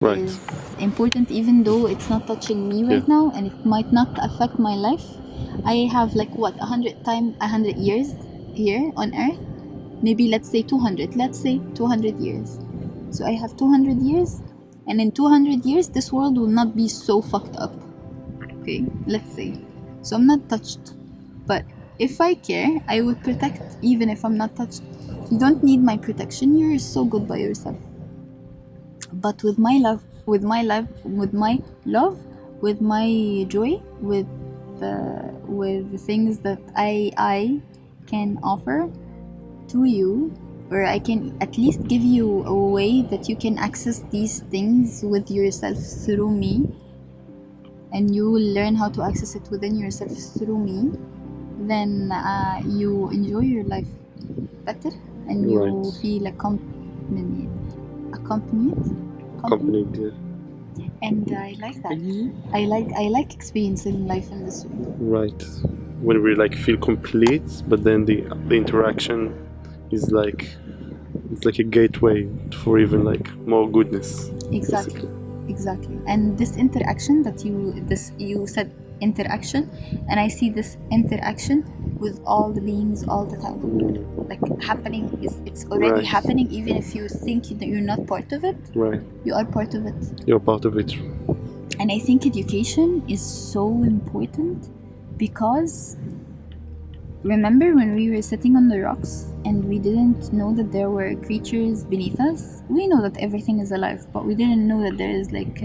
Right. is important, even though it's not touching me right now and it might not affect my life. I have like what, 100 years here on earth. Maybe let's say 200 years. So I have 200 years, and in 200 years this world will not be so fucked up. Okay, let's say. So I'm not touched, but if I care, I would protect even if I'm not touched. You don't need my protection, you're so good by yourself. But with my love, with my joy, with the things that I can offer to you, or I can at least give you a way that you can access these things with yourself through me, and you will learn how to access it within yourself through me, then you enjoy your life better, and you Right. feel accompanied, Yeah. and I like that. I like experiencing life in this way. Right. When we like feel complete, but then the interaction is like, it's like a gateway for even like more goodness. Exactly. Basically. Exactly. And this interaction that you said interaction, and I see this interaction with all the beings all the time, like happening. It's already Right. happening, even if you think that you're not part of it. Right. You are part of it. You're part of it. And I think education is so important, because remember when we were sitting on the rocks and we didn't know that there were creatures beneath us? We know that everything is alive, but we didn't know that there is like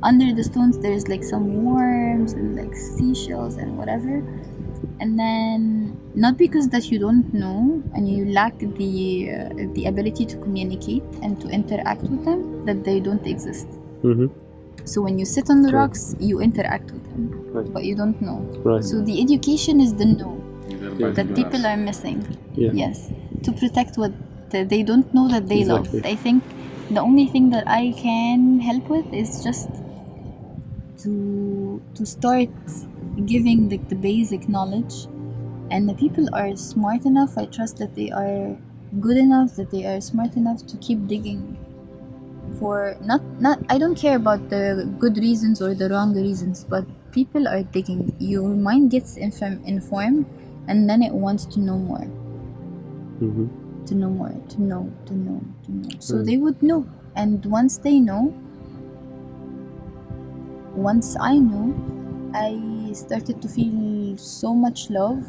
under the stones there's like some worms and like seashells and whatever. And then, not because that you don't know and you lack the ability to communicate and to interact with them, that they don't exist. Mm-hmm. So when you sit on the Right. rocks, you interact with them, Right. but you don't know. Right. So the education is the know Yeah. that people are missing. Yeah. Yes, to protect what they don't know that they Exactly. love. I think the only thing that I can help with is just to start giving the basic knowledge, and the people are smart enough. I trust that they are good enough, that they are smart enough to keep digging for not I don't care about the good reasons or the wrong reasons, but people are digging. Your mind gets informed, and then it wants to know more. Mm-hmm. To know more, to know. So they would know, and once they know, once I know, I started to feel so much love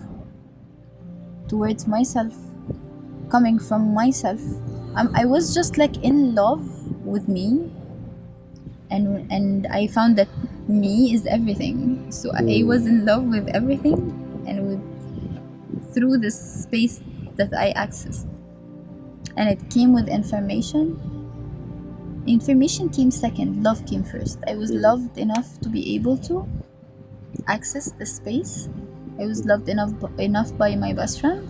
towards myself, coming from myself. I was just like in love with me, and I found that me is everything. So I was in love with everything, and through this space that I accessed, and it came with information. Information came second, love came first. I was loved enough to be able to access the space. I was loved enough by my best friend,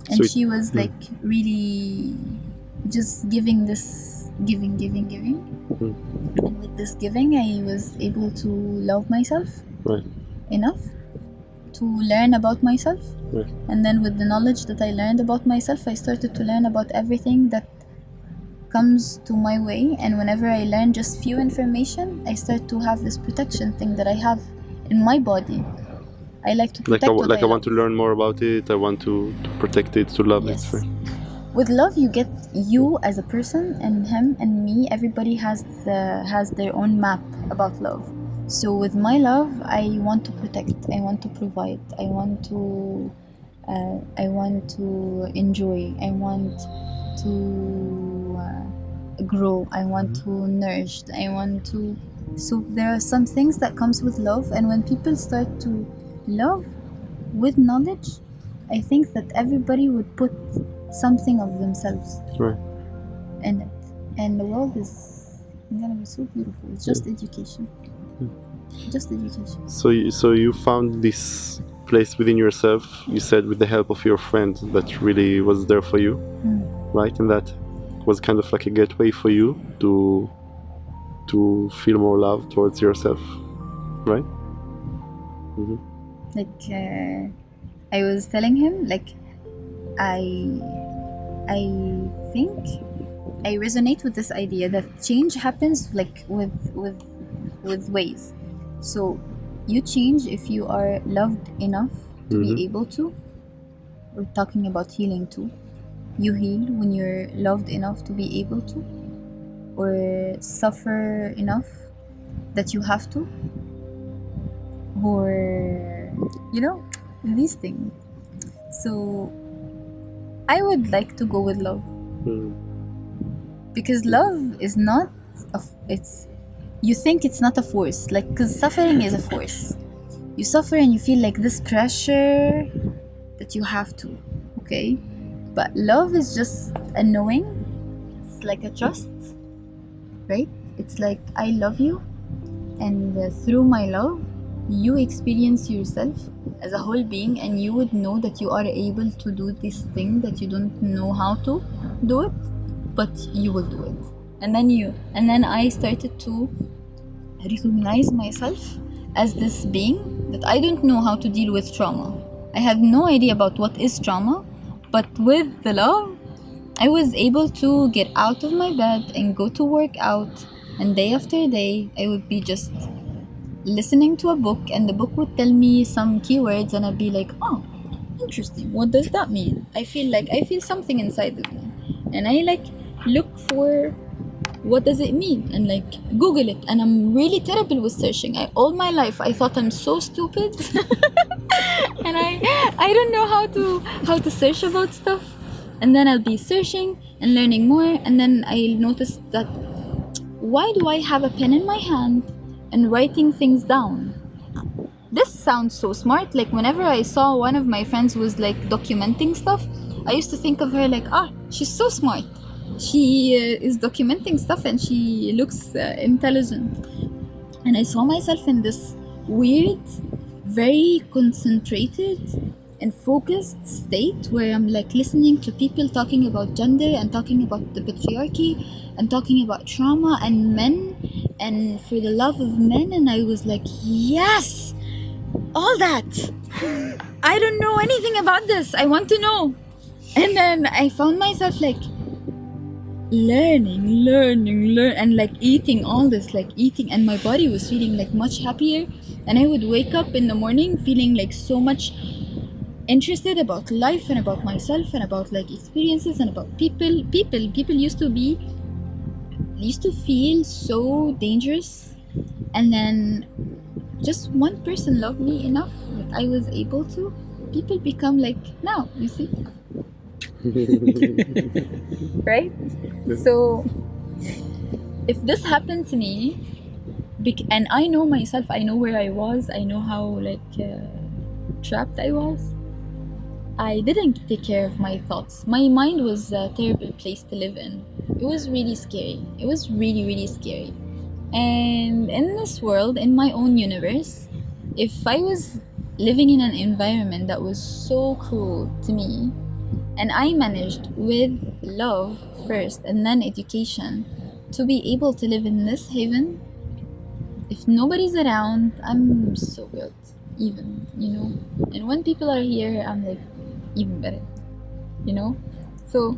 and So she was like really just giving this giving. And with this giving, I was able to love myself Right. enough to learn about myself. Right. And then with the knowledge that I learned about myself, I started to learn about everything that comes to my way. And whenever I learn just few information, I start to have this protection thing that I have in my body. I like to protect I want to learn more about it. I want to protect it, to love Yes. it. Right. With love, you get you as a person, and him and me. Everybody has their own map about love. So with my love, I want to protect. I want to provide. I want to enjoy. I want to grow. I want to nourish. I want to. So there are some things that comes with love, and when people start to love with knowledge, I think that everybody would put something of themselves Right. in it, and the world is gonna be so beautiful. It's just education. Just education. So you found this place within yourself, you said, with the help of your friend that really was there for you, right? And that was kind of like a gateway for you to feel more love towards yourself, right? Mm-hmm. Like I was telling him, like I think I resonate with this idea that change happens like with ways. So you change if you are loved enough to be able to. We're talking about healing too. You heal when you're loved enough to be able to, or suffer enough that you have to, or these things. So I would like to go with love, because love is not it's, you think it's not a force, like, because suffering is a force. You suffer and you feel like this pressure that you have to, okay? But love is just a knowing. It's like a trust, right? It's like, I love you, and through my love you experience yourself as a whole being, and you would know that you are able to do this thing that you don't know how to do it, but you will do it. And then I started to recognize myself as this being that I don't know how to deal with trauma. I have no idea about what is trauma, but with the love I was able to get out of my bed and go to work out, and day after day I would be just listening to a book, and the book would tell me some keywords, and I'd be like, oh, interesting, what does that mean? I feel something inside of me, and I like look for what does it mean, and like Google it. And I'm really terrible with searching. All my life I thought I'm so stupid and I don't know how to search about stuff. And then I'll be searching and learning more, and then I'll notice that, why do I have a pen in my hand and writing things down? This sounds so smart. Like, whenever I saw one of my friends was like documenting stuff, I used to think of her like, she's so smart. She is documenting stuff and she looks intelligent. And I saw myself in this weird, very concentrated and focused state where I'm like listening to people talking about gender and talking about the patriarchy and talking about trauma and men and for the love of men. And I was like, yes, all that. I don't know anything about this. I want to know. And then I found myself like learning and like eating all this, like eating, and my body was feeling like much happier. And I would wake up in the morning feeling like so much interested about life and about myself and about like experiences and about people used to feel so dangerous, and then just one person loved me enough that I was able to, people become like, now you see. Right? So if this happened to me, and I know myself, I know where I was, I know how like trapped I was, I didn't take care of my thoughts. My mind was a terrible place to live in. It was really scary. It was really, really scary. And in this world, in my own universe, if I was living in an environment that was so cruel to me, and I managed with love first and then education to be able to live in this haven, if nobody's around, I'm so good, even, and when people are here, I'm like even better, so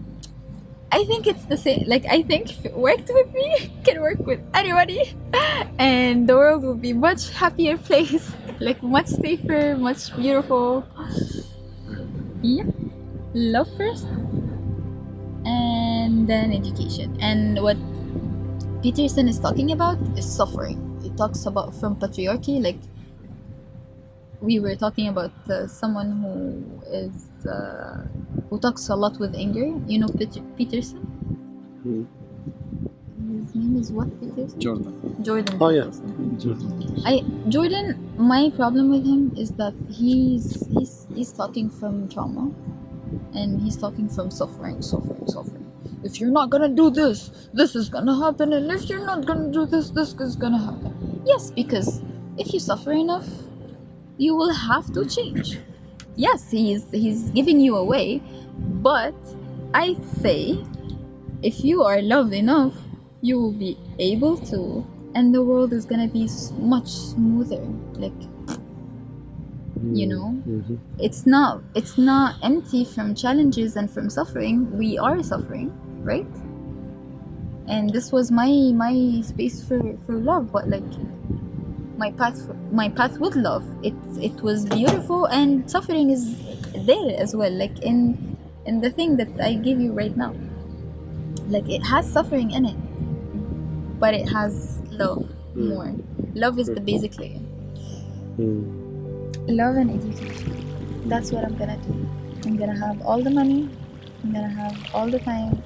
I think it's the same. Like, I think if it worked with me, can work with anybody, and the world will be much happier place, like much safer, much beautiful. Yeah, love first and then education. And what Peterson is talking about is suffering. He talks about from patriarchy, like we were talking about someone who talks a lot with anger. Peterson? His name is what, Peterson? Jordan Oh yeah, Jordan. My problem with him is that he's talking from trauma, and he's talking from suffering. If you're not gonna do this, this is gonna happen, and if you're not gonna do this, this is gonna happen. Yes, because if you suffer enough, you will have to change. Yes, he's giving you a way, but I say, if you are loved enough, you will be able to, and the world is gonna be much smoother. Like, it's not empty from challenges and from suffering. We are suffering, right? and this was my space for love, but like my path with love, it was beautiful, and suffering is there as well, like in the thing that I give you right now. Like it has suffering in it, but it has love more. Love is the basic layer. Love and education, that's what I'm gonna do. I'm gonna have all the money, I'm gonna have all the time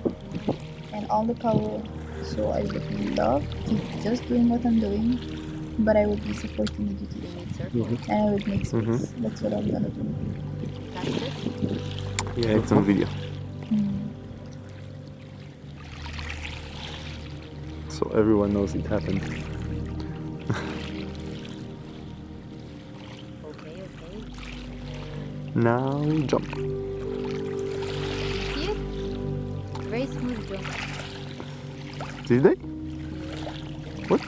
and all the power, so I would love to keep just doing what I'm doing, but I would be supporting education, and I would make space. That's what I'm gonna do. Yeah, it's on video. So everyone knows it happened. Okay. Now jump. See it? Very smooth jump. Did they? What?